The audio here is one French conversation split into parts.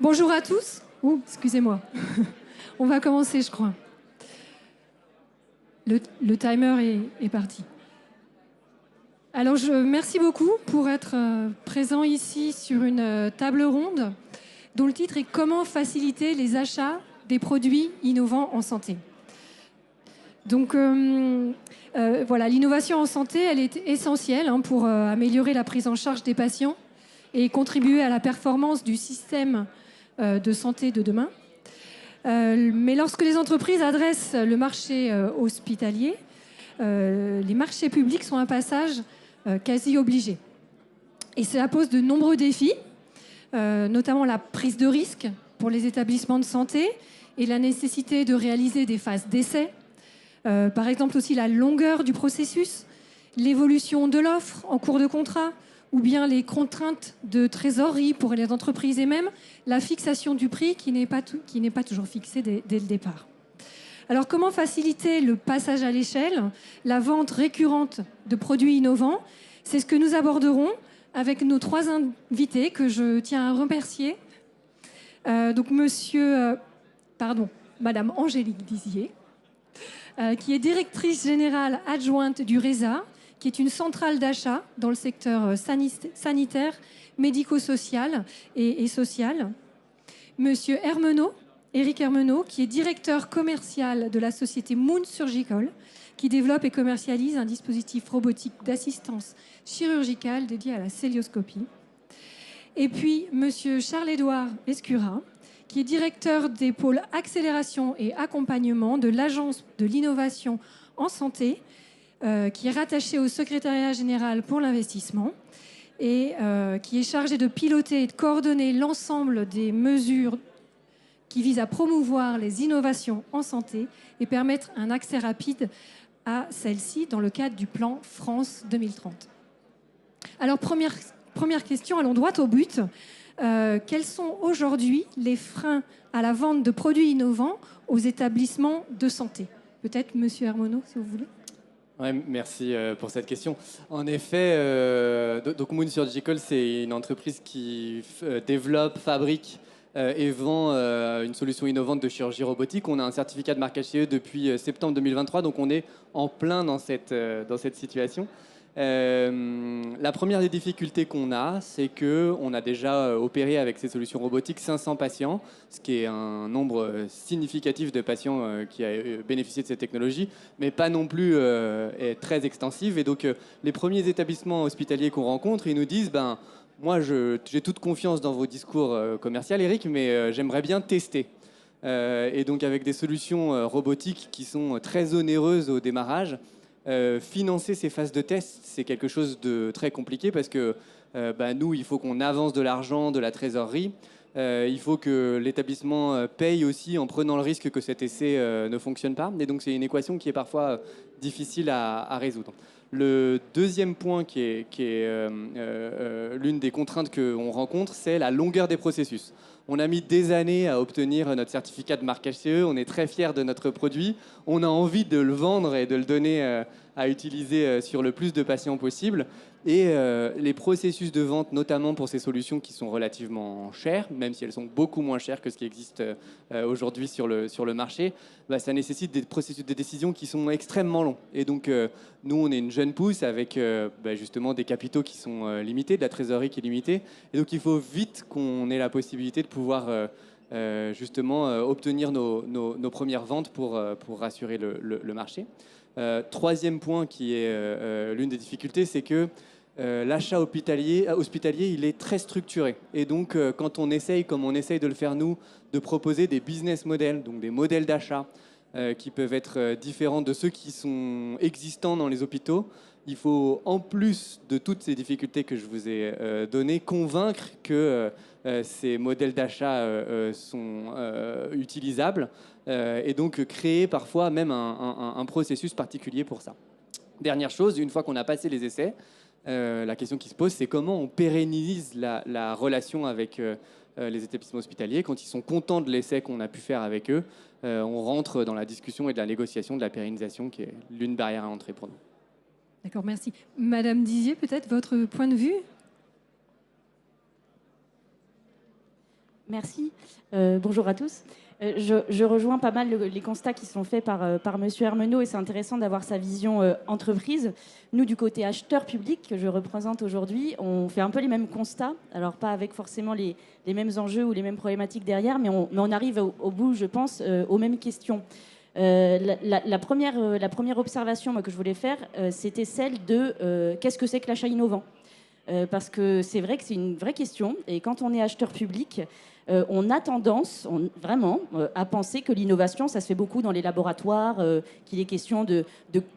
Bonjour à tous. Excusez-moi. On va commencer, je crois. Le timer est parti. Alors, merci beaucoup pour être présent ici sur une table ronde dont le titre est « Comment faciliter les achats des produits innovants en santé ». Donc, voilà, l'innovation en santé, elle est essentielle pour améliorer la prise en charge des patients et contribuer à la performance du système de santé de demain. Mais lorsque les entreprises adressent le marché hospitalier, les marchés publics sont un passage quasi obligé. Et cela pose de nombreux défis, notamment la prise de risque pour les établissements de santé et la nécessité de réaliser des phases d'essai. Par exemple aussi la longueur du processus, l'évolution de l'offre en cours de contrat, ou bien les contraintes de trésorerie pour les entreprises et même la fixation du prix qui n'est pas toujours fixé dès le départ. Alors comment faciliter le passage à l'échelle, la vente récurrente de produits innovants? C'est ce que nous aborderons avec nos trois invités que je tiens à remercier. Donc Madame Angélique Dizier, qui est directrice générale adjointe du RESA, qui est une centrale d'achat dans le secteur sanitaire, médico-social et social. Monsieur Éric Hermenot, qui est directeur commercial de la société Moon Surgical, qui développe et commercialise un dispositif robotique d'assistance chirurgicale dédié à la cœlioscopie. Et puis monsieur Charles-Édouard Escura, qui est directeur des pôles accélération et accompagnement de l'Agence de l'innovation en santé, qui est rattaché au secrétariat général pour l'investissement et qui est chargé de piloter et de coordonner l'ensemble des mesures qui visent à promouvoir les innovations en santé et permettre un accès rapide à celles-ci dans le cadre du plan France 2030. Alors, première question, allons droit au but. Quels sont aujourd'hui les freins à la vente de produits innovants aux établissements de santé? Peut-être Monsieur Hermenot, si vous voulez. Ouais, merci pour cette question. En effet, donc Moon Surgical, c'est une entreprise qui développe, fabrique et vend une solution innovante de chirurgie robotique. On a un certificat de marque HCE depuis septembre 2023, donc on est en plein dans cette situation. La première des difficultés qu'on a, c'est qu'on a déjà opéré avec ces solutions robotiques 500 patients, ce qui est un nombre significatif de patients qui a bénéficié de cette technologie, mais pas non plus très extensive. Et donc les premiers établissements hospitaliers qu'on rencontre, ils nous disent moi j'ai toute confiance dans vos discours commerciaux, Eric, mais j'aimerais bien tester. Et donc avec des solutions robotiques qui sont très onéreuses au démarrage, financer ces phases de test, c'est quelque chose de très compliqué parce que nous, il faut qu'on avance de l'argent, de la trésorerie. Il faut que l'établissement paye aussi en prenant le risque que cet essai ne fonctionne pas. Et donc, c'est une équation qui est parfois difficile à résoudre. Le deuxième point qui est l'une des contraintes qu'on rencontre, c'est la longueur des processus. On a mis des années à obtenir notre certificat de marque HCE. On est très fiers de notre produit. On a envie de le vendre et de le donner à utiliser sur le plus de patients possible. Et les processus de vente, notamment pour ces solutions qui sont relativement chères, même si elles sont beaucoup moins chères que ce qui existe aujourd'hui sur le marché, ça nécessite des processus de décision qui sont extrêmement longs. Et donc, nous, on est une jeune pousse avec justement des capitaux qui sont limités, de la trésorerie qui est limitée. Et donc, il faut vite qu'on ait la possibilité de pouvoir justement obtenir nos premières ventes pour rassurer le marché. Troisième point qui est l'une des difficultés, c'est que l'achat hospitalier, il est très structuré. Et donc, quand on essaye, comme on essaye de le faire nous, de proposer des business models, donc des modèles d'achat qui peuvent être différents de ceux qui sont existants dans les hôpitaux, il faut, en plus de toutes ces difficultés que je vous ai données, convaincre que ces modèles d'achat sont utilisables et donc créer parfois même un processus particulier pour ça. Dernière chose, une fois qu'on a passé les essais, la question qui se pose, c'est comment on pérennise la relation avec les établissements hospitaliers. Quand ils sont contents de l'essai qu'on a pu faire avec eux, on rentre dans la discussion et de la négociation de la pérennisation qui est l'une barrière à l'entrée pour nous. D'accord, merci. Madame Dizier, peut-être votre point de vue? Merci. Bonjour à tous. Je rejoins pas mal les constats qui sont faits par Monsieur Hermenot et c'est intéressant d'avoir sa vision entreprise. Nous, du côté acheteur public que je représente aujourd'hui, on fait un peu les mêmes constats. Alors pas avec forcément les mêmes enjeux ou les mêmes problématiques derrière, mais on arrive au bout, je pense, aux mêmes questions. La première observation moi, que je voulais faire, c'était celle de qu'est-ce que c'est que l'achat innovant. Parce que c'est vrai que c'est une vraie question. Et quand on est acheteur public, on a tendance, vraiment, à penser que l'innovation, ça se fait beaucoup dans les laboratoires, qu'il est question de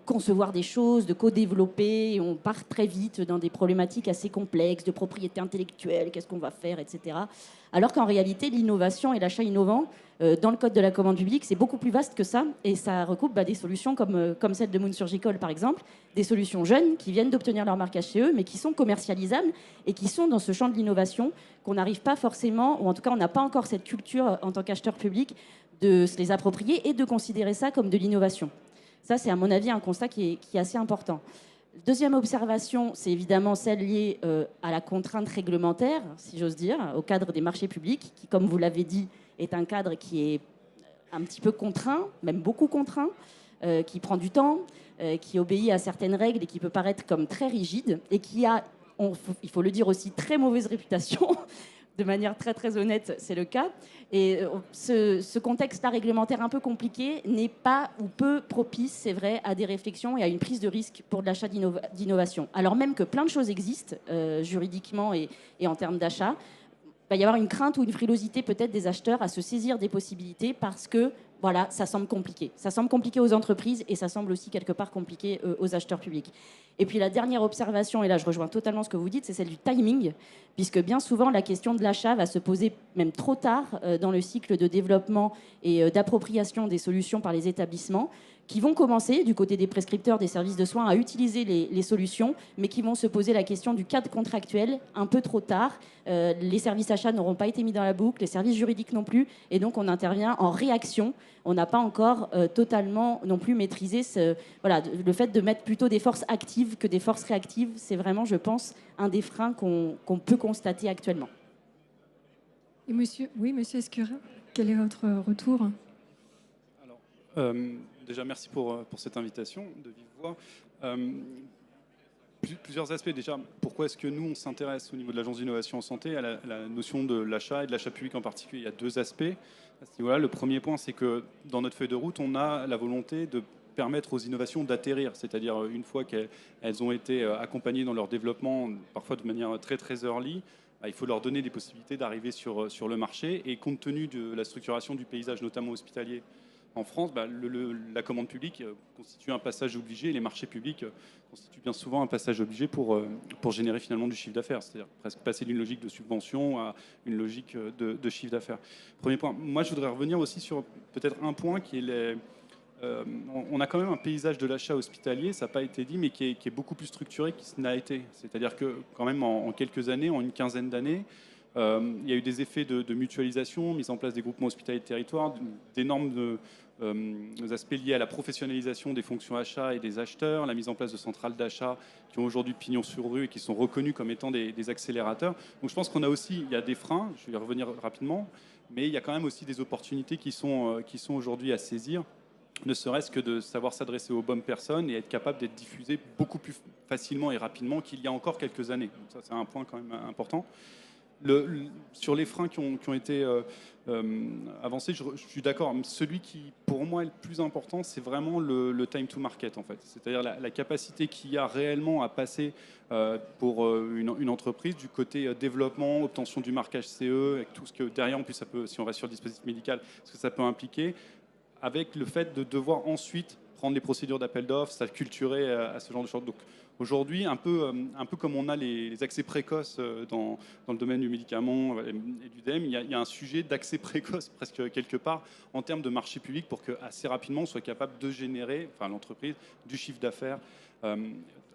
concevoir des choses, de co-développer. Et on part très vite dans des problématiques assez complexes, de propriété intellectuelle, qu'est-ce qu'on va faire, etc. Alors qu'en réalité, l'innovation et l'achat innovant, dans le code de la commande publique, c'est beaucoup plus vaste que ça. Et ça recoupe des solutions comme celle de Moon Surgical, par exemple, des solutions jeunes qui viennent d'obtenir leur marquage CE, mais qui sont commercialisables et qui sont dans ce champ de l'innovation qu'on n'arrive pas forcément, ou en tout cas on n'a pas encore cette culture en tant qu'acheteur public de se les approprier et de considérer ça comme de l'innovation. Ça, c'est à mon avis un constat qui est assez important. Deuxième observation, c'est évidemment celle liée à la contrainte réglementaire, si j'ose dire, au cadre des marchés publics, qui, comme vous l'avez dit, est un cadre qui est un petit peu contraint, même beaucoup contraint, qui prend du temps, qui obéit à certaines règles et qui peut paraître comme très rigide et qui a, il faut le dire aussi, très mauvaise réputation. De manière très très honnête, c'est le cas. Et ce contexte-là réglementaire un peu compliqué n'est pas ou peu propice, c'est vrai, à des réflexions et à une prise de risque pour de l'achat d'innovation. Alors même que plein de choses existent juridiquement et en termes d'achat, il va y avoir une crainte ou une frilosité peut-être des acheteurs à se saisir des possibilités parce que voilà, ça semble compliqué. Ça semble compliqué aux entreprises et ça semble aussi quelque part compliqué aux acheteurs publics. Et puis la dernière observation, et là je rejoins totalement ce que vous dites, c'est celle du timing, puisque bien souvent la question de l'achat va se poser même trop tard dans le cycle de développement et d'appropriation des solutions par les établissements, qui vont commencer, du côté des prescripteurs des services de soins, à utiliser les solutions, mais qui vont se poser la question du cadre contractuel un peu trop tard. Les services achats n'auront pas été mis dans la boucle, les services juridiques non plus, et donc on intervient en réaction. On n'a pas encore totalement non plus maîtrisé le fait de mettre plutôt des forces actives que des forces réactives. C'est vraiment, je pense, un des freins qu'on peut constater actuellement. Et monsieur Escurin, quel est votre retour? Alors, déjà, merci pour cette invitation de vive voix. Plusieurs aspects. Déjà, pourquoi est-ce que nous, on s'intéresse au niveau de l'Agence d'innovation en santé à la notion de l'achat et de l'achat public en particulier? Il y a deux aspects à ce niveau-là. Le premier point, c'est que dans notre feuille de route, on a la volonté de permettre aux innovations d'atterrir, c'est-à-dire une fois qu'elles ont été accompagnées dans leur développement, parfois de manière très très early, il faut leur donner des possibilités d'arriver sur le marché. Et compte tenu de la structuration du paysage, notamment hospitalier, en France, la commande publique constitue un passage obligé et les marchés publics constituent bien souvent un passage obligé pour générer finalement du chiffre d'affaires. C'est-à-dire presque passer d'une logique de subvention à une logique de chiffre d'affaires. Premier point. Moi, je voudrais revenir aussi sur peut-être un point qui est on a quand même un paysage de l'achat hospitalier, ça n'a pas été dit, mais qui est beaucoup plus structuré qu'il n'a été. C'est-à-dire que quand même en quelques années, en une quinzaine d'années, il y a eu des effets de mutualisation, mise en place des groupements hospitaliers de territoire, d'énormes aspects liés à la professionnalisation des fonctions achats et des acheteurs, la mise en place de centrales d'achat qui ont aujourd'hui pignon sur rue et qui sont reconnues comme étant des accélérateurs. Donc je pense qu'on a aussi, il y a des freins, je vais y revenir rapidement, mais il y a quand même aussi des opportunités qui sont aujourd'hui à saisir, ne serait-ce que de savoir s'adresser aux bonnes personnes et être capable d'être diffusé beaucoup plus facilement et rapidement qu'il y a encore quelques années. Donc ça, c'est un point quand même important. Sur les freins qui ont été avancés, je suis d'accord. Celui qui, pour moi, est le plus important, c'est vraiment le time to market, en fait. C'est-à-dire la capacité qu'il y a réellement à passer pour une entreprise du côté développement, obtention du marquage CE, avec tout ce que derrière, en plus, ça peut, si on reste sur le dispositif médical, ce que ça peut impliquer, avec le fait de devoir ensuite prendre les procédures d'appel d'offres, s'acculturer à ce genre de choses. Donc aujourd'hui, un peu comme on a les accès précoces dans le domaine du médicament et du DEM, il y a un sujet d'accès précoce presque quelque part en termes de marché public pour qu'assez rapidement on soit capable de générer, enfin l'entreprise, du chiffre d'affaires.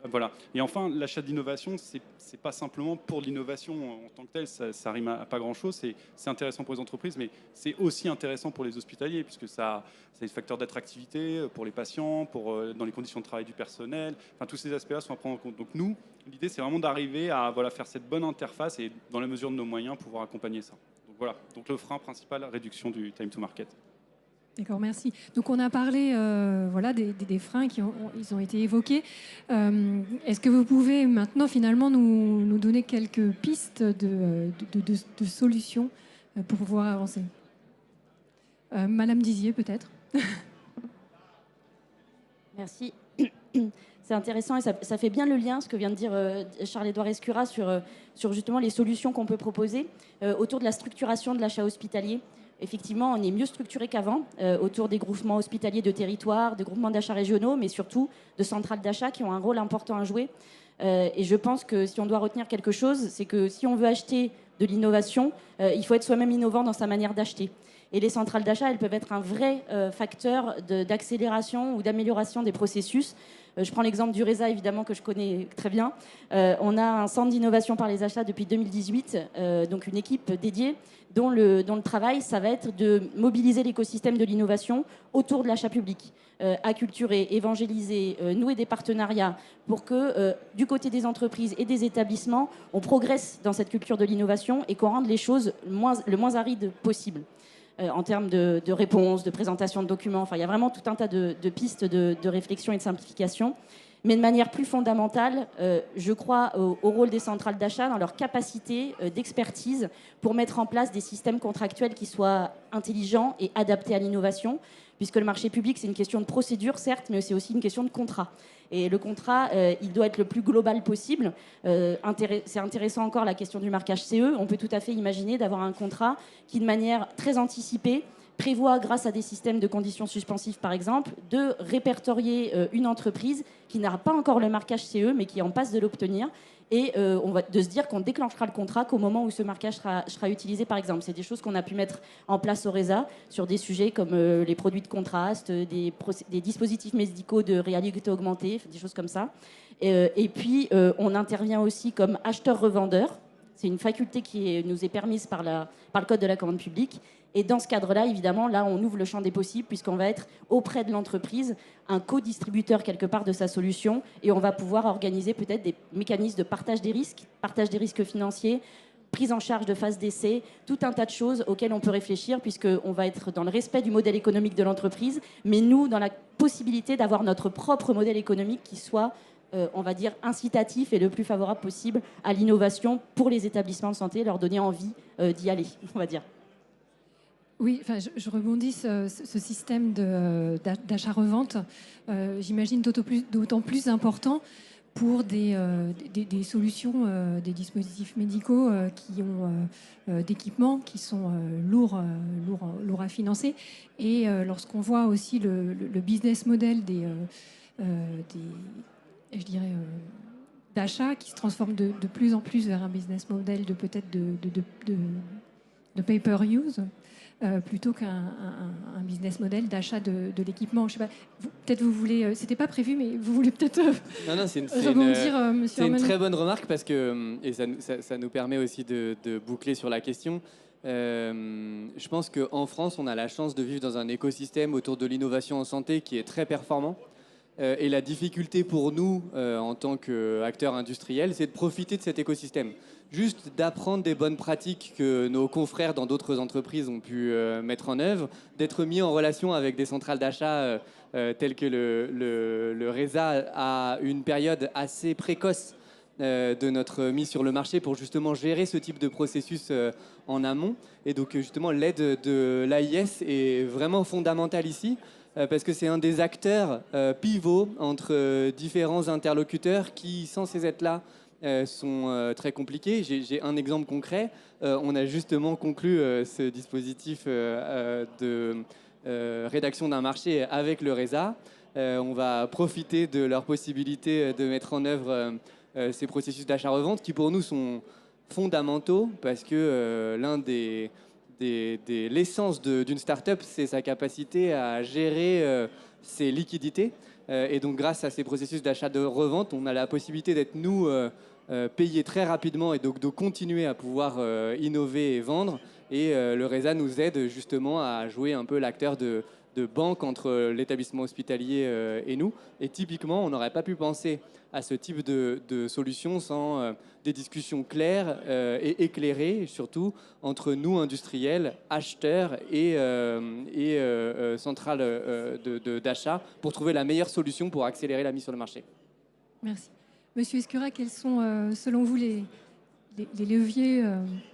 Voilà. Et enfin, l'achat d'innovation, c'est pas simplement pour l'innovation en tant que telle, ça rime à pas grand-chose. C'est intéressant pour les entreprises, mais c'est aussi intéressant pour les hospitaliers, puisque ça a des facteurs d'attractivité pour les patients, dans les conditions de travail du personnel. Enfin, tous ces aspects-là sont à prendre en compte. Donc nous, l'idée, c'est vraiment d'arriver à faire cette bonne interface et, dans la mesure de nos moyens, pouvoir accompagner ça. Donc voilà, donc le frein principal, réduction du time to market. D'accord, merci. Donc on a parlé voilà, des freins ils ont été évoqués. Est-ce que vous pouvez maintenant finalement nous donner quelques pistes de solutions pour pouvoir avancer? Madame Dizier, peut-être. Merci. C'est intéressant et ça fait bien le lien, ce que vient de dire Charles-Édouard Escura sur justement les solutions qu'on peut proposer autour de la structuration de l'achat hospitalier. Effectivement, on est mieux structuré qu'avant autour des groupements hospitaliers de territoire, des groupements d'achats régionaux, mais surtout de centrales d'achat qui ont un rôle important à jouer. Et je pense que si on doit retenir quelque chose, c'est que si on veut acheter de l'innovation, il faut être soi-même innovant dans sa manière d'acheter. Et les centrales d'achat, elles peuvent être un vrai facteur d'accélération ou d'amélioration des processus. Je prends l'exemple du RESA, évidemment, que je connais très bien. On a un centre d'innovation par les achats depuis 2018, donc une équipe dédiée dont le travail, ça va être de mobiliser l'écosystème de l'innovation autour de l'achat public, acculturer, évangéliser, nouer des partenariats pour que, du côté des entreprises et des établissements, on progresse dans cette culture de l'innovation et qu'on rende les choses le moins arides possible. En termes de réponses, de présentation de documents. Enfin, il y a vraiment tout un tas de pistes de réflexion et de simplification. Mais de manière plus fondamentale, je crois au rôle des centrales d'achat dans leur capacité d'expertise pour mettre en place des systèmes contractuels qui soient intelligents et adaptés à l'innovation, puisque le marché public, c'est une question de procédure, certes, mais c'est aussi une question de contrat. Et le contrat, il doit être le plus global possible. C'est intéressant encore la question du marquage CE. On peut tout à fait imaginer d'avoir un contrat qui, de manière très anticipée, prévoit, grâce à des systèmes de conditions suspensives par exemple, de répertorier une entreprise qui n'a pas encore le marquage CE, mais qui est en passe de l'obtenir. Et de se dire qu'on déclenchera le contrat qu'au moment où ce marquage sera utilisé, par exemple. C'est des choses qu'on a pu mettre en place au RESA sur des sujets comme les produits de contraste, des dispositifs médicaux de réalité augmentée, des choses comme ça. Et puis, on intervient aussi comme acheteur-revendeur. C'est une faculté qui nous est permise par le Code de la commande publique. Et dans ce cadre-là, évidemment, là, on ouvre le champ des possibles puisqu'on va être auprès de l'entreprise un co-distributeur quelque part de sa solution et on va pouvoir organiser peut-être des mécanismes de partage des risques financiers, prise en charge de phase d'essai, tout un tas de choses auxquelles on peut réfléchir puisqu'on va être dans le respect du modèle économique de l'entreprise, mais nous, dans la possibilité d'avoir notre propre modèle économique qui soit on va dire, incitatif et le plus favorable possible à l'innovation pour les établissements de santé, leur donner envie d'y aller, on va dire. Oui, enfin, je rebondis ce système d'achat-revente. J'imagine d'autant plus important pour des solutions, des dispositifs médicaux qui ont d'équipements qui sont lourds à financer. Et lorsqu'on voit aussi le business model je dirais, d'achat qui se transforme de plus en plus vers un business model de peut-être de pay-per-use. Plutôt qu'un business model d'achat de l'équipement. Je sais pas, peut-être vous voulez, c'était pas prévu, mais vous voulez peut-être non, c'est rebondir, monsieur c'est une Armenouche. très bonne remarque parce que, et ça nous permet aussi de boucler sur la question. Je pense qu'en France, on a la chance de vivre dans un écosystème autour de l'innovation en santé qui est très performant. Et la difficulté pour nous, en tant qu'acteurs industriels, c'est de profiter de cet écosystème. Juste d'apprendre des bonnes pratiques que nos confrères dans d'autres entreprises ont pu mettre en œuvre, d'être mis en relation avec des centrales d'achat telles que le RESA à une période assez précoce de notre mise sur le marché pour justement gérer ce type de processus en amont. Et donc justement, l'aide de l'AIS est vraiment fondamentale ici. Parce que c'est un des acteurs pivots entre différents interlocuteurs qui, sans ces aides-là, sont très compliqués. J'ai un exemple concret. On a justement conclu ce dispositif de rédaction d'un marché avec le RESA. On va profiter de leur possibilité de mettre en œuvre ces processus d'achat-revente qui, pour nous, sont fondamentaux parce que l'essence d'une start-up, c'est sa capacité à gérer ses liquidités. Et donc, grâce à ces processus d'achat de revente, on a la possibilité d'être, nous, payés très rapidement et donc de continuer à pouvoir innover et vendre. Et le RESA nous aide justement à jouer un peu l'acteur de de banque entre l'établissement hospitalier et nous. Et typiquement, on n'aurait pas pu penser à ce type de solution sans des discussions claires et éclairées, surtout entre nous, industriels, acheteurs et centrales d'achat, pour trouver la meilleure solution pour accélérer la mise sur le marché. Merci. Monsieur Escura, quels sont, selon vous, les leviers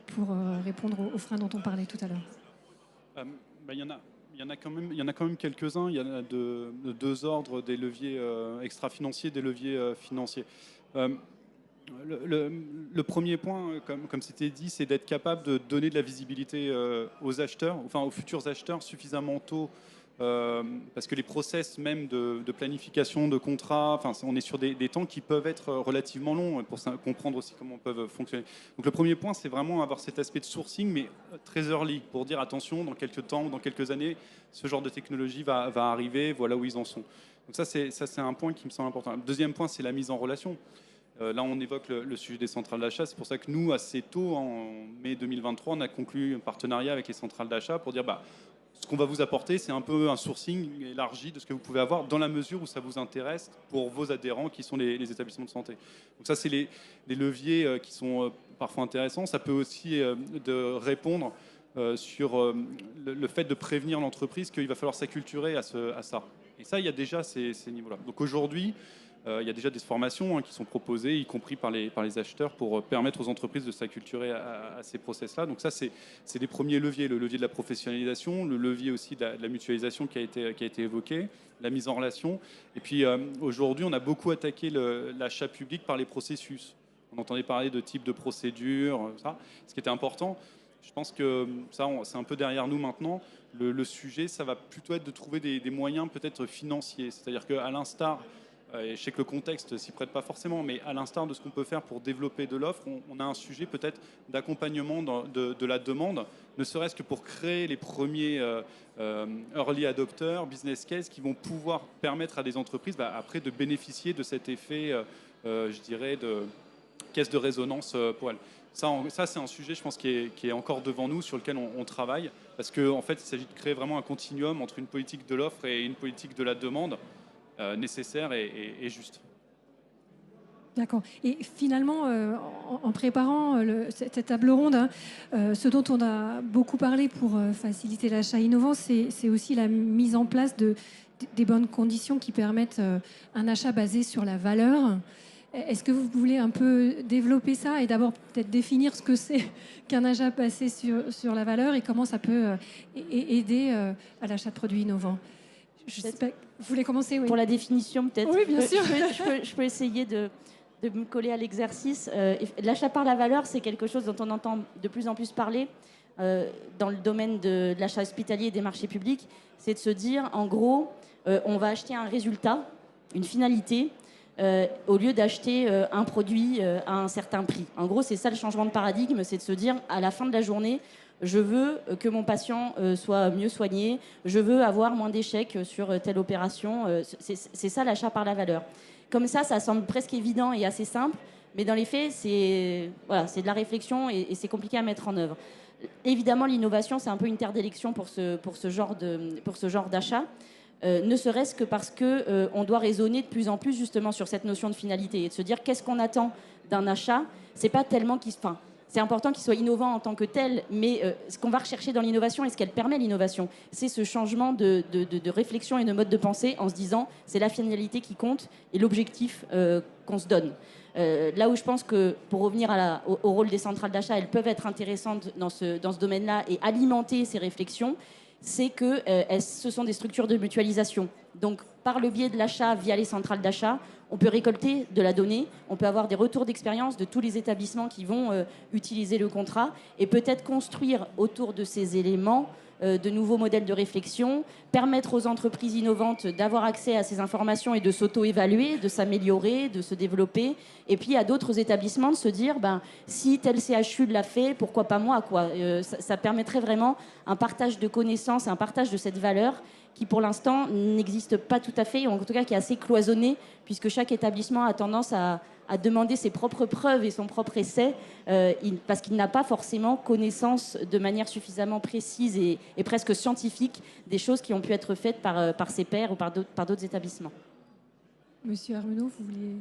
pour répondre aux freins dont on parlait tout à l'heure? Il y en a quand même quelques-uns. Il y en a de deux ordres, des leviers extra-financiers, des leviers financiers. Le premier point, comme c'était dit, c'est d'être capable de donner de la visibilité aux acheteurs, enfin aux futurs acheteurs, suffisamment tôt. Parce que les process même de planification de contrats, enfin, on est sur des temps qui peuvent être relativement longs pour comprendre aussi comment peuvent fonctionner. Donc le premier point, c'est vraiment avoir cet aspect de sourcing, mais très early, pour dire attention, dans quelques temps, dans quelques années, ce genre de technologie va arriver, voilà où ils en sont. Donc ça, c'est un point qui me semble important. Le deuxième point, c'est la mise en relation. Là, on évoque le sujet des centrales d'achat. C'est pour ça que nous, assez tôt, en mai 2023, on a conclu un partenariat avec les centrales d'achat pour dire ce qu'on va vous apporter, c'est un peu un sourcing élargi de ce que vous pouvez avoir dans la mesure où ça vous intéresse pour vos adhérents qui sont les établissements de santé. Donc ça, c'est les leviers qui sont parfois intéressants. Ça peut aussi de répondre sur le fait de prévenir l'entreprise qu'il va falloir s'acculturer à ça. Et ça, il y a déjà ces niveaux-là. Donc aujourd'hui, il y a déjà des formations qui sont proposées, y compris par les acheteurs, pour permettre aux entreprises de s'acculturer à ces process-là. Donc ça, c'est les premiers leviers. Le levier de la professionnalisation, le levier aussi de la mutualisation qui a été évoqué, la mise en relation. Et puis aujourd'hui, on a beaucoup attaqué l'achat public par les processus. On entendait parler de type de procédure, ça. Ce qui était important. Je pense que ça, c'est un peu derrière nous maintenant. Le sujet, ça va plutôt être de trouver des moyens peut-être financiers. C'est-à-dire qu'à l'instar... Et je sais que le contexte s'y prête pas forcément, mais à l'instar de ce qu'on peut faire pour développer de l'offre, on a un sujet peut-être d'accompagnement de la demande, ne serait-ce que pour créer les premiers early adopters, business case, qui vont pouvoir permettre à des entreprises après de bénéficier de cet effet, je dirais, de caisse de résonance pour elles. Ça c'est un sujet, je pense, qui est encore devant nous, sur lequel on travaille, parce qu'en fait, il s'agit de créer vraiment un continuum entre une politique de l'offre et une politique de la demande, nécessaire et juste. D'accord. Et finalement, en préparant cette table ronde, ce dont on a beaucoup parlé pour faciliter l'achat innovant, c'est aussi la mise en place des bonnes conditions qui permettent un achat basé sur la valeur. Est-ce que vous voulez un peu développer ça et d'abord peut-être définir ce que c'est qu'un achat basé sur la valeur et comment ça peut aider à l'achat de produits innovants? Vous voulez commencer? Oui. Pour la définition, peut-être. Oui, bien sûr. Je peux essayer de me coller à l'exercice. L'achat par la valeur, c'est quelque chose dont on entend de plus en plus parler dans le domaine de l'achat hospitalier et des marchés publics. C'est de se dire, en gros, on va acheter un résultat, une finalité, au lieu d'acheter un produit à un certain prix. En gros, c'est ça le changement de paradigme, c'est de se dire, à la fin de la journée, je veux que mon patient soit mieux soigné, je veux avoir moins d'échecs sur telle opération. C'est ça l'achat par la valeur. Comme ça semble presque évident et assez simple, mais dans les faits, c'est de la réflexion et c'est compliqué à mettre en œuvre. Évidemment, l'innovation, c'est un peu une terre d'élection pour ce genre d'achat. Ne serait-ce que parce qu'on doit raisonner de plus en plus justement sur cette notion de finalité et de se dire qu'est-ce qu'on attend d'un achat. C'est pas tellement c'est important qu'il soit innovant en tant que tel, mais ce qu'on va rechercher dans l'innovation et ce qu'elle permet l'innovation, c'est ce changement de réflexion et de mode de pensée en se disant c'est la finalité qui compte et l'objectif qu'on se donne. Là où je pense que, pour revenir au rôle des centrales d'achat, elles peuvent être intéressantes dans ce domaine-là et alimenter ces réflexions, c'est que ce sont des structures de mutualisation. Donc, par le biais de l'achat via les centrales d'achat, on peut récolter de la donnée, on peut avoir des retours d'expérience de tous les établissements qui vont utiliser le contrat et peut-être construire autour de ces éléments de nouveaux modèles de réflexion, permettre aux entreprises innovantes d'avoir accès à ces informations et de s'auto-évaluer, de s'améliorer, de se développer. Et puis à d'autres établissements de se dire, si tel CHU l'a fait, pourquoi pas moi, quoi. Ça permettrait vraiment un partage de connaissances, un partage de cette valeur qui pour l'instant n'existe pas tout à fait, ou en tout cas qui est assez cloisonné, puisque chaque établissement a tendance à demander ses propres preuves et son propre essai, parce qu'il n'a pas forcément connaissance de manière suffisamment précise et presque scientifique des choses qui ont pu être faites par ses pairs ou par d'autres établissements. Monsieur Armenot, vous vouliez...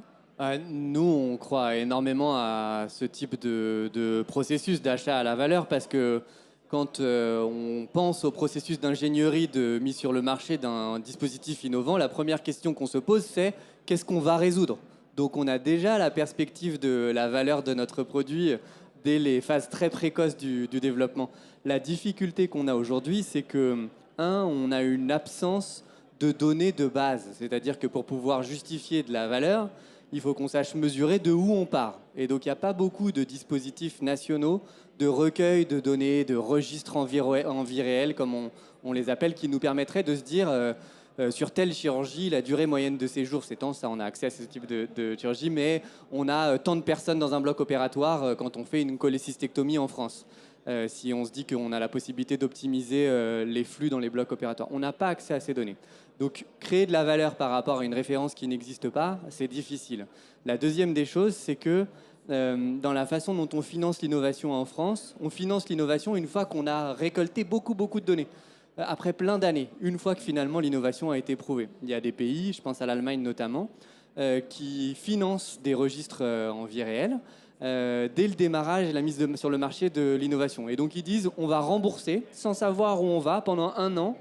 Nous, on croit énormément à ce type de processus d'achat à la valeur parce que quand on pense au processus d'ingénierie de mise sur le marché d'un dispositif innovant, la première question qu'on se pose, c'est qu'est-ce qu'on va résoudre? Donc on a déjà la perspective de la valeur de notre produit dès les phases très précoces du développement. La difficulté qu'on a aujourd'hui, c'est que, on a une absence de données de base. C'est-à-dire que pour pouvoir justifier de la valeur, il faut qu'on sache mesurer de où on part. Et donc il n'y a pas beaucoup de dispositifs nationaux de recueil de données, de registres en vie réelle, comme on les appelle, qui nous permettraient de se dire sur telle chirurgie, la durée moyenne de séjour, c'est tant, ça on a accès à ce type de chirurgie, mais on a tant de personnes dans un bloc opératoire quand on fait une cholécystectomie en France. Si on se dit qu'on a la possibilité d'optimiser les flux dans les blocs opératoires. On n'a pas accès à ces données. Donc, créer de la valeur par rapport à une référence qui n'existe pas, c'est difficile. La deuxième des choses, c'est que dans la façon dont on finance l'innovation en France, on finance l'innovation une fois qu'on a récolté beaucoup de données. Après plein d'années, une fois que finalement l'innovation a été prouvée. Il y a des pays, je pense à l'Allemagne notamment, qui financent des registres en vie réelle dès le démarrage et la mise sur le marché de l'innovation. Et donc ils disent on va rembourser sans savoir où on va pendant 1 an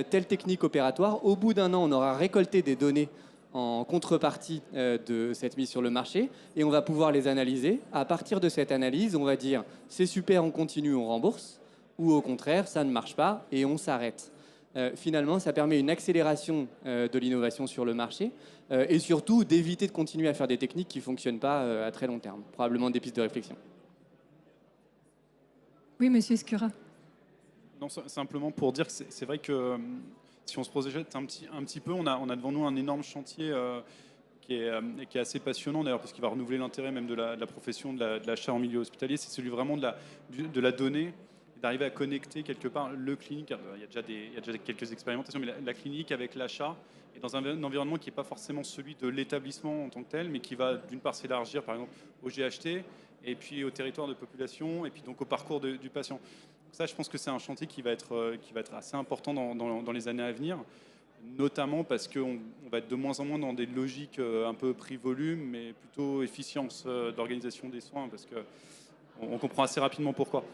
telle technique opératoire. Au bout d'1 an, on aura récolté des données en contrepartie de cette mise sur le marché et on va pouvoir les analyser. À partir de cette analyse, on va dire c'est super, on continue, on rembourse, ou au contraire, ça ne marche pas et on s'arrête. Finalement, ça permet une accélération de l'innovation sur le marché et surtout d'éviter de continuer à faire des techniques qui ne fonctionnent pas à très long terme. Probablement des pistes de réflexion. Oui, monsieur Escura. Non, simplement pour dire que c'est vrai que si on se projette un petit peu, on a devant nous un énorme chantier qui est assez passionnant d'ailleurs, parce qu'il va renouveler l'intérêt même de la profession de l'achat en milieu hospitalier. C'est celui vraiment de la donnée, d'arriver à connecter quelque part le clinique. Il y a déjà quelques expérimentations, mais la clinique avec l'achat, et dans un environnement qui n'est pas forcément celui de l'établissement en tant que tel, mais qui va d'une part s'élargir par exemple au GHT, et puis au territoire de population, et puis donc au parcours du patient. Ça, je pense que c'est un chantier qui va être assez important dans les années à venir, notamment parce qu'on va être de moins en moins dans des logiques un peu prix-volume, mais plutôt efficience d'organisation des soins, parce qu'on comprend assez rapidement pourquoi.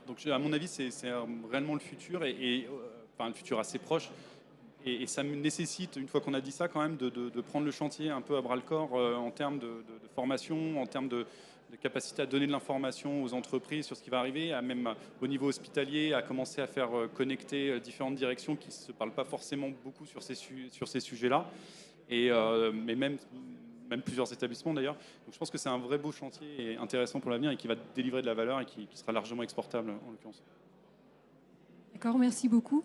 Donc, à mon avis, c'est réellement le futur, enfin le futur assez proche, et ça nécessite, une fois qu'on a dit ça, quand même, de prendre le chantier un peu à bras-le-corps en termes de formation, en termes de capacité à donner de l'information aux entreprises sur ce qui va arriver, même au niveau hospitalier, à commencer à faire connecter différentes directions qui ne se parlent pas forcément beaucoup sur ces sujets-là, mais même plusieurs établissements d'ailleurs. Donc je pense que c'est un vrai beau chantier et intéressant pour l'avenir et qui va délivrer de la valeur et qui sera largement exportable en l'occurrence. D'accord, merci beaucoup.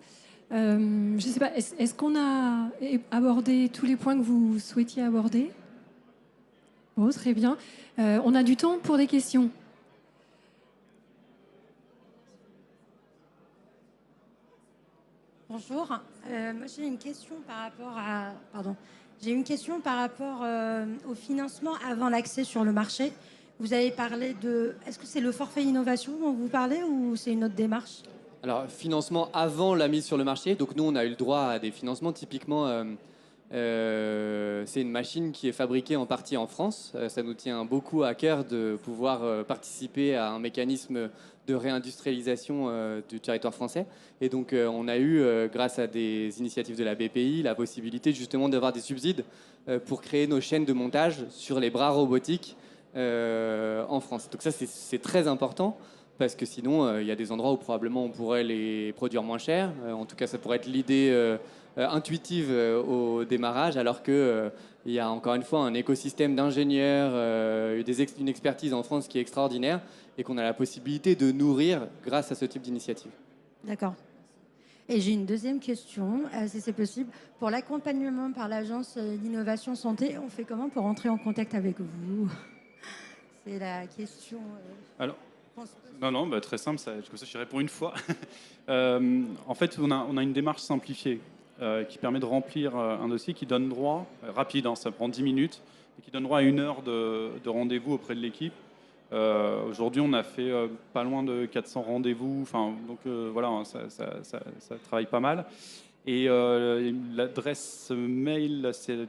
Je ne sais pas, est-ce qu'on a abordé tous les points que vous souhaitiez aborder? Bon, très bien. On a du temps pour des questions. Bonjour. Moi, j'ai une question par rapport à... Pardon. J'ai une question par rapport au financement avant l'accès sur le marché. Vous avez parlé de... Est-ce que c'est le forfait innovation dont vous parlez ou c'est une autre démarche? Alors, financement avant la mise sur le marché. Donc nous, on a eu le droit à des financements typiquement... c'est une machine qui est fabriquée en partie en France. Ça nous tient beaucoup à cœur de pouvoir participer à un mécanisme de réindustrialisation du territoire français. Et donc, on a eu, grâce à des initiatives de la BPI, la possibilité justement d'avoir des subsides pour créer nos chaînes de montage sur les bras robotiques en France. Donc ça, c'est très important. Parce que sinon, il y a des endroits où probablement on pourrait les produire moins cher. En tout cas, ça pourrait être l'idée intuitive au démarrage, alors qu'il y a encore une fois un écosystème d'ingénieurs, une expertise en France qui est extraordinaire et qu'on a la possibilité de nourrir grâce à ce type d'initiative. D'accord. Et j'ai une deuxième question, si c'est possible. Pour l'accompagnement par l'Agence d'innovation santé, on fait comment pour entrer en contact avec vous? C'est la question. Alors, non, très simple, comme ça j'y réponds une fois. En fait, on a une démarche simplifiée. qui permet de remplir un dossier qui donne droit, rapide, hein, ça prend 10 minutes, et qui donne droit à 1 heure de rendez-vous auprès de l'équipe. Aujourd'hui, on a fait pas loin de 400 rendez-vous, donc voilà, hein, ça travaille pas mal. Et l'adresse mail, c'est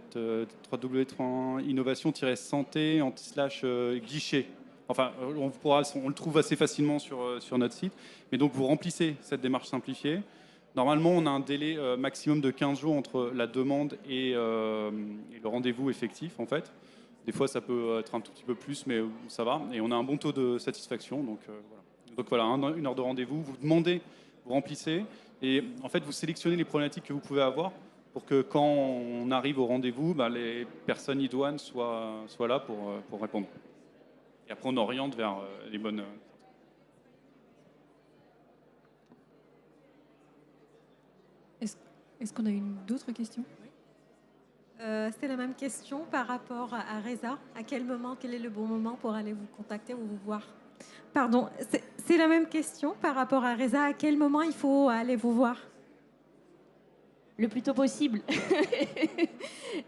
www.innovation-santé/guichet. Enfin, on le trouve assez facilement sur notre site. Mais donc, vous remplissez cette démarche simplifiée. Normalement, on a un délai maximum de 15 jours entre la demande et le rendez-vous effectif, en fait. Des fois, ça peut être un tout petit peu plus, mais ça va. Et on a un bon taux de satisfaction. Donc voilà, 1 heure de rendez-vous. Vous demandez, vous remplissez. Et en fait, vous sélectionnez les problématiques que vous pouvez avoir pour que quand on arrive au rendez-vous, les personnes idoines soient là pour répondre. Et après, on oriente vers les bonnes... Est-ce qu'on a d'autres questions? C'est la même question par rapport à Reza. À quel moment, quel est le bon moment pour aller vous contacter ou vous voir? Pardon, c'est la même question par rapport à Reza. À quel moment il faut aller vous voir? Le plus tôt possible.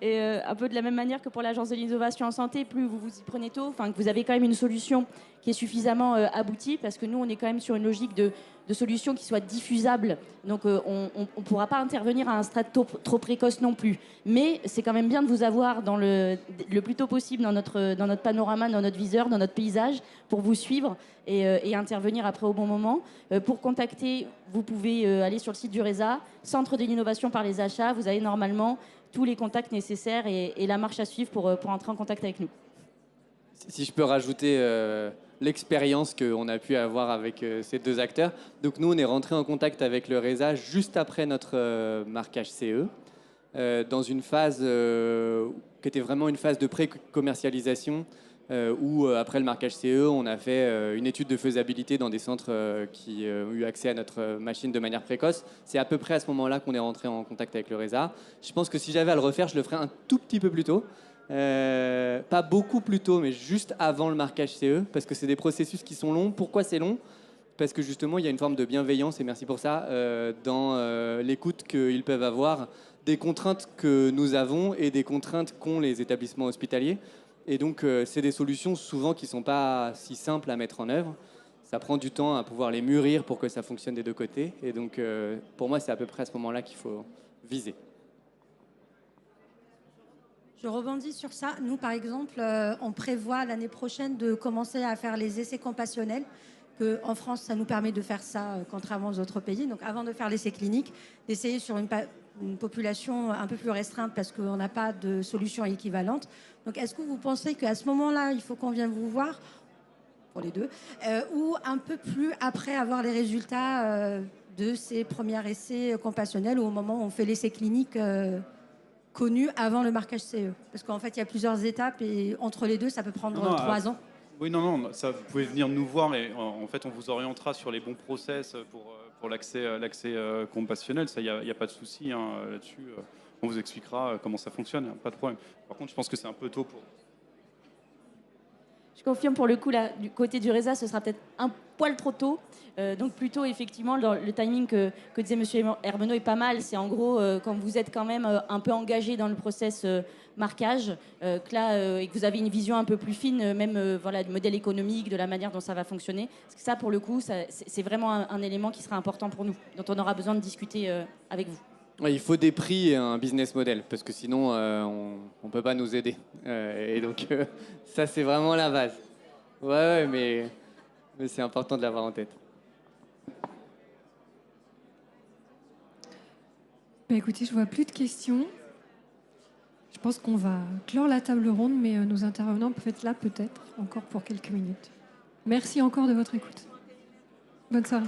Et un peu de la même manière que pour l'Agence de l'innovation en santé, plus vous vous y prenez tôt, que vous avez quand même une solution qui est suffisamment aboutie, parce que nous, on est quand même sur une logique de solution qui soit diffusable. Donc, on ne pourra pas intervenir à un stade trop précoce non plus. Mais c'est quand même bien de vous avoir le plus tôt possible dans notre panorama, dans notre viseur, dans notre paysage, pour vous suivre et intervenir après au bon moment. Pour contacter, vous pouvez aller sur le site du RESA, Centre de l'innovation par les achats. Vous avez normalement tous les contacts nécessaires et la marche à suivre pour entrer en contact avec nous. Si je peux rajouter l'expérience qu'on a pu avoir avec ces deux acteurs. Donc nous, on est rentré en contact avec le RESA juste après notre marquage CE, dans une phase qui était vraiment une phase de pré-commercialisation, où après le marquage CE, on a fait une étude de faisabilité dans des centres qui ont eu accès à notre machine de manière précoce. C'est à peu près à ce moment-là qu'on est rentré en contact avec le RESA. Je pense que si j'avais à le refaire, je le ferais un tout petit peu plus tôt. Pas beaucoup plus tôt, mais juste avant le marquage CE, parce que c'est des processus qui sont longs. Pourquoi c'est long? Parce que justement, il y a une forme de bienveillance, et merci pour ça, dans l'écoute qu'ils peuvent avoir des contraintes que nous avons et des contraintes qu'ont les établissements hospitaliers. Et donc, c'est des solutions souvent qui ne sont pas si simples à mettre en œuvre. Ça prend du temps à pouvoir les mûrir pour que ça fonctionne des deux côtés. Et donc, pour moi, c'est à peu près à ce moment-là qu'il faut viser. Je rebondis sur ça. Nous, par exemple, on prévoit l'année prochaine de commencer à faire les essais compassionnels. En France, ça nous permet de faire ça, contrairement aux autres pays. Donc, avant de faire l'essai clinique, d'essayer sur une population un peu plus restreinte parce qu'on n'a pas de solution équivalente. Donc, est-ce que vous pensez qu'à ce moment-là, il faut qu'on vienne vous voir, pour les deux, ou un peu plus après avoir les résultats de ces premiers essais compassionnels, ou au moment où on fait l'essai clinique connu avant le marquage CE? Parce qu'en fait, il y a plusieurs étapes et entre les deux, ça peut prendre 3 ans. Oui, non, ça, vous pouvez venir nous voir et en fait, on vous orientera sur les bons process pour l'accès compassionnel. Ça, il n'y a pas de souci là-dessus. On vous expliquera comment ça fonctionne, pas de problème. Par contre, je pense que c'est un peu tôt pour... Je confirme pour le coup, là, du côté du RESA, ce sera peut-être un poil trop tôt. Donc plutôt, effectivement, le timing que disait M. Hermenot est pas mal. C'est en gros, quand vous êtes quand même un peu engagé dans le process marquage, que là, et que vous avez une vision un peu plus fine, même voilà, du modèle économique, de la manière dont ça va fonctionner. Parce que ça, pour le coup, c'est vraiment un élément qui sera important pour nous, dont on aura besoin de discuter avec vous. Ouais, il faut des prix et un business model, parce que sinon, on ne peut pas nous aider. Et donc, ça, c'est vraiment la base. Ouais, mais c'est important de l'avoir en tête. Écoutez, je vois plus de questions. Je pense qu'on va clore la table ronde, mais nos intervenants peuvent être là peut-être encore pour quelques minutes. Merci encore de votre écoute. Bonne soirée.